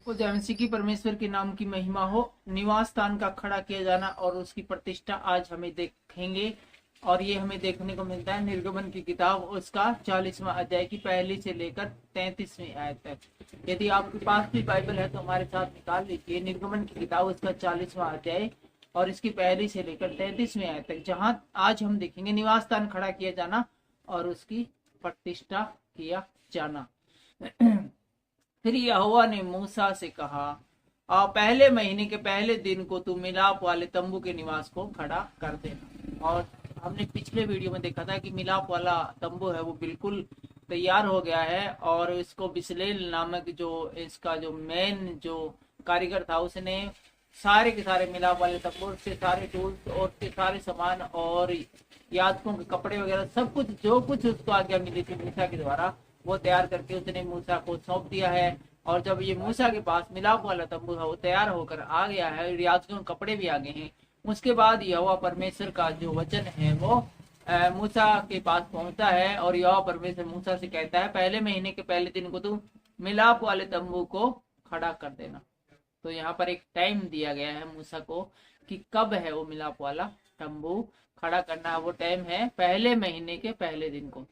वो जैसे कि परमेश्वर के नाम की महिमा हो, निवास स्थान का खड़ा किया जाना और उसकी प्रतिष्ठा आज हमें देखेंगे। और ये हमें देखने को मिलता है निर्गमन की किताब उसका 40वां अध्याय की पहली से लेकर 33वीं आयत तक। यदि आपके पास भी बाइबल है तो हमारे साथ निकाल लीजिए निर्गमन की किताब उसका 40वां अध्याय और इसकी पहली से लेकर 33वीं आयत तक, जहां आज हम देखेंगे निवास स्थान खड़ा किया जाना और उसकी प्रतिष्ठा किया जाना। फिर यहोवा ने मूसा से कहा, पहले महीने के पहले दिन को तू मिलाप वाले तंबू के निवास को खड़ा कर देना। और हमने पिछले वीडियो में देखा था कि मिलाप वाला तंबू है वो बिल्कुल तैयार हो गया है और इसको बिसलेल नामक जो इसका जो मेन जो कारीगर था उसने सारे के सारे मिलाप वाले तंबू से सारे टूल्स और के सारे सामान और याजकों के कपड़े वगैरह सब कुछ जो कुछ उसको आज्ञा मिली थी मूसा के द्वारा वो तैयार करके उसने मूसा को सौंप दिया है। और जब ये मूसा के पास मिलाप वाला तंबू है वो तैयार होकर आ गया है, याजकों के कपड़े भी आ गए हैं, उसके बाद यहोवा परमेश्वर का जो वचन है वो मूसा के पास पहुंचता है और यहोवा परमेश्वर मूसा से कहता है पहले महीने के पहले दिन को तू मिलाप वाले तंबू को खड़ा कर देना। तो यहाँ पर एक टाइम दिया गया है मूसा को कि कब है वो मिलाप वाला तंबू खड़ा करना। वो टाइम है पहले महीने के पहले दिन को।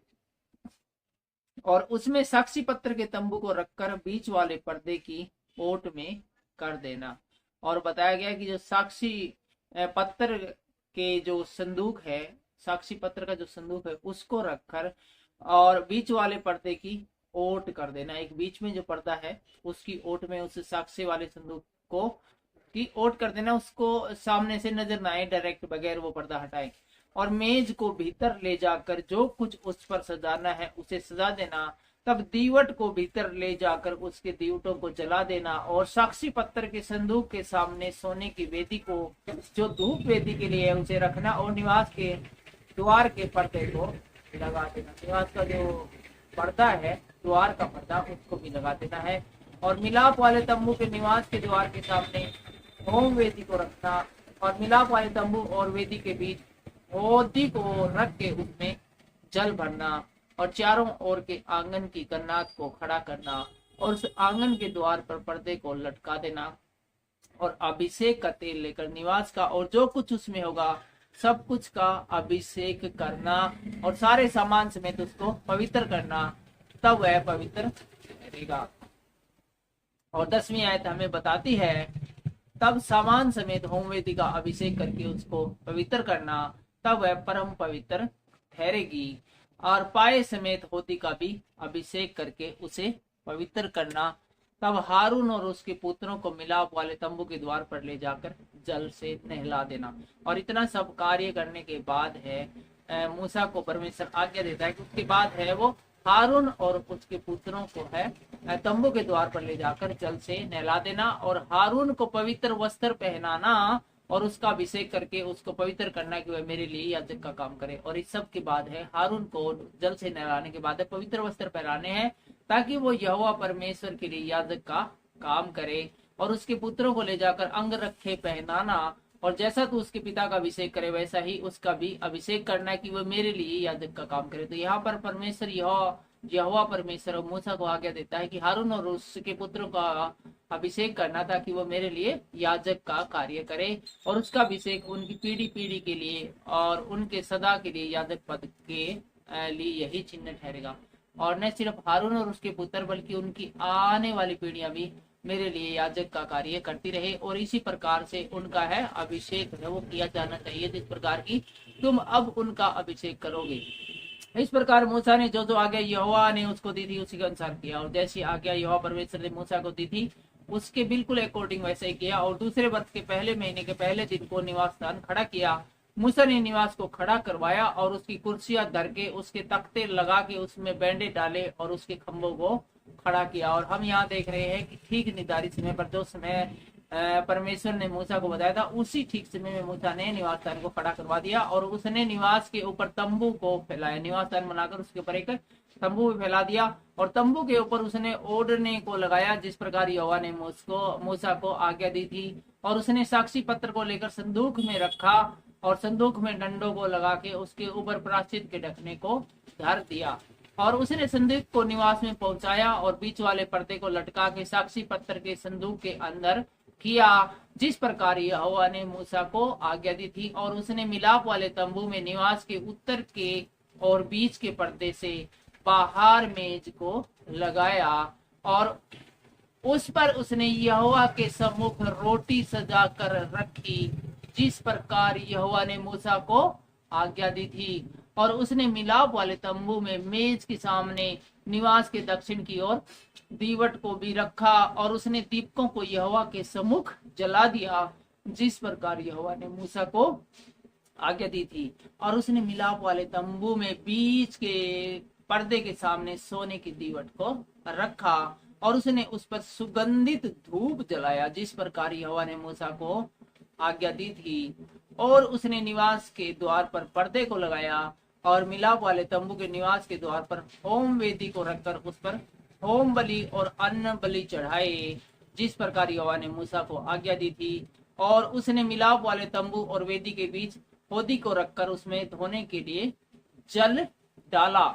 और उसमें साक्षी पत्र के तंबू को रखकर बीच वाले पर्दे की ओट में कर देना। और बताया गया कि जो साक्षी पत्र के जो संदूक है, साक्षी पत्र का जो संदूक है उसको रखकर और बीच वाले पर्दे की ओट कर देना। एक बीच में जो पर्दा है उसकी ओट में उस साक्षी वाले संदूक को की ओट कर देना, उसको सामने से नजर ना आए डायरेक्ट, बगैर वो पर्दा हटाए। और मेज को भीतर ले जाकर जो कुछ उस पर सजाना है उसे सजा देना। तब दीवट को भीतर ले जाकर उसके दीवटों को जला देना और साक्षी पत्र के संदूक के सामने सोने की वेदी को जो धूप वेदी के लिए है उसे रखना और निवास के द्वार के पर्दे को लगा देना। निवास का जो पर्दा है, द्वार का पर्दा, उसको भी लगा देना है। और मिलाप वाले तंबू के निवास के द्वार के सामने होम वेदी को रखना और मिलाप वाले तंबू और वेदी के बीच होदी को रख के उसमें जल भरना और चारों ओर के आंगन की कन्नात को खड़ा करना और उस आंगन के द्वार पर पर्दे को लटका देना और अभिषेक का तेल लेकर निवास का और जो कुछ उसमें होगा सब कुछ का अभिषेक करना और सारे सामान समेत उसको पवित्र करना, तब वह पवित्र रहेगा। और 10वीं आयत हमें बताती है तब सामान समेत होम वेदी का अभिषेक करके उसको पवित्र करना, तब वह परम पवित्र ठहरेगी। और पाए समेत होती का भी अभिषेक करके उसे पवित्र करना, तब हारून और उसके पुत्रों को मिलाप वाले तंबू के द्वार पर ले जाकर जल से नहला देना। और इतना सब कार्य करने के बाद है मूसा को परमेश्वर आज्ञा देता है कि उसके बाद है वो हारून और उसके पुत्रों को है तंबू के द्वार पर ले जाकर जल से नहला देना और हारून को पवित्र वस्त्र पहनाना और उसका अभिषेक करके उसको पवित्र करना कि वह मेरे लिए याजक का काम करे। और इस सब के बाद है हारून को जल से नहलाने के बाद है पवित्र वस्त्र पहनाने हैं ताकि वो यहोवा परमेश्वर के लिए याजक का काम करे। और उसके पुत्रों को ले जाकर अंग रखे पहनाना और जैसा तू उसके पिता का अभिषेक करे वैसा ही उसका भी अभिषेक करना कि वह मेरे लिए याजक का काम करे। तो यहाँ पर परमेश्वर यहोवा परमेश्वर और मूसा को आज्ञा देता है कि हारून और उसके पुत्रों का अभिषेक करना ताकि वो मेरे लिए याजक का कार्य करे और उसका अभिषेक उनकी पीढ़ी पीढ़ी के लिए और उनके सदा के लिए याजक पद के लिए यही चिन्ह ठहरेगा। और न सिर्फ हारून और उसके पुत्र बल्कि उनकी आने वाली पीढ़ियां भी मेरे लिए याजक का कार्य करती रहे और इसी प्रकार से उनका है अभिषेक है वो किया जाना चाहिए जिस प्रकार की तुम अब उनका अभिषेक करोगे। इस प्रकार मूसा ने जो जो आज्ञा यहोवा ने उसको दी थी उसी के अनुसार किया और जैसी आज्ञा यहोवा परमेश्वर ने मूसा को दी थी उसके बिल्कुल अकॉर्डिंग वैसे ही किया। और दूसरे वर्ष के पहले महीने के पहले दिन को निवास स्थान खड़ा किया। मूसा ने निवास को खड़ा करवाया और उसकी कुर्सियां धर के उसके तख्ते लगा के उसमें बैंडे डाले और उसके खंभों को खड़ा किया। और हम यहाँ देख रहे हैं कि ठीक निर्धारित समय पर जो समय परमेश्वर ने मूसा को बताया था उसी ठीक समय में मूसा ने निवास स्थान को खड़ा करवा दिया और उसने निवास के ऊपर तंबू को फैलाया। निवास स्थान बनाकर उसके ऊपर एक तंबू भी फैला दिया और तंबू के ऊपर उसने ओढ़ने को लगाया जिस प्रकार यहोवा ने मूसा को आज्ञा दी थी। और उसने साक्षी पत्र को लेकर संदूक में रखा और संदूक में डंडों को लगा के उसके ऊपर प्रायश्चित के ढकने को धर दिया। और उसने संदूक को निवास में पहुंचाया और बीच वाले पर्दे को लटका के साक्षी पत्र के संदूक के अंदर किया, जिस प्रकार यहोवा ने मूसा को आज्ञा दी थी। और उसने मिलाप वाले तंबू में निवास के उत्तर के और बीच के पर्दे से बाहर मेज को लगाया और उस पर उसने यहोवा के सम्मुख रोटी सजा कर रखी, जिस प्रकार यहोवा ने मूसा को आज्ञा दी थी। और उसने मिलाप वाले तंबू में मेज के सामने निवास के दक्षिण की ओर दीवट को भी रखा और उसने दीपकों को यहोवा के सम्मुख जला दिया, जिस प्रकार यहोवा ने मूसा को आज्ञा दी थी। और उसने मिलाप वाले तंबू में बीच के पर्दे के सामने सोने की दीवट को रखा और उसने उस पर सुगंधित धूप जलाया, जिस प्रकार यहोवा ने मूसा को आज्ञा दी थी। और उसने निवास के द्वार पर पर्दे को लगाया और मिलाप वाले तंबू के निवास के द्वार पर होम वेदी को रखकर उस पर होम बलि और अन्न बलि चढ़ाए, जिस प्रकार यहोवा ने मूसा को आज्ञा दी थी। और उसने मिलाप वाले तंबू और वेदी के बीच होदी को रखकर उसमें धोने के लिए जल डाला।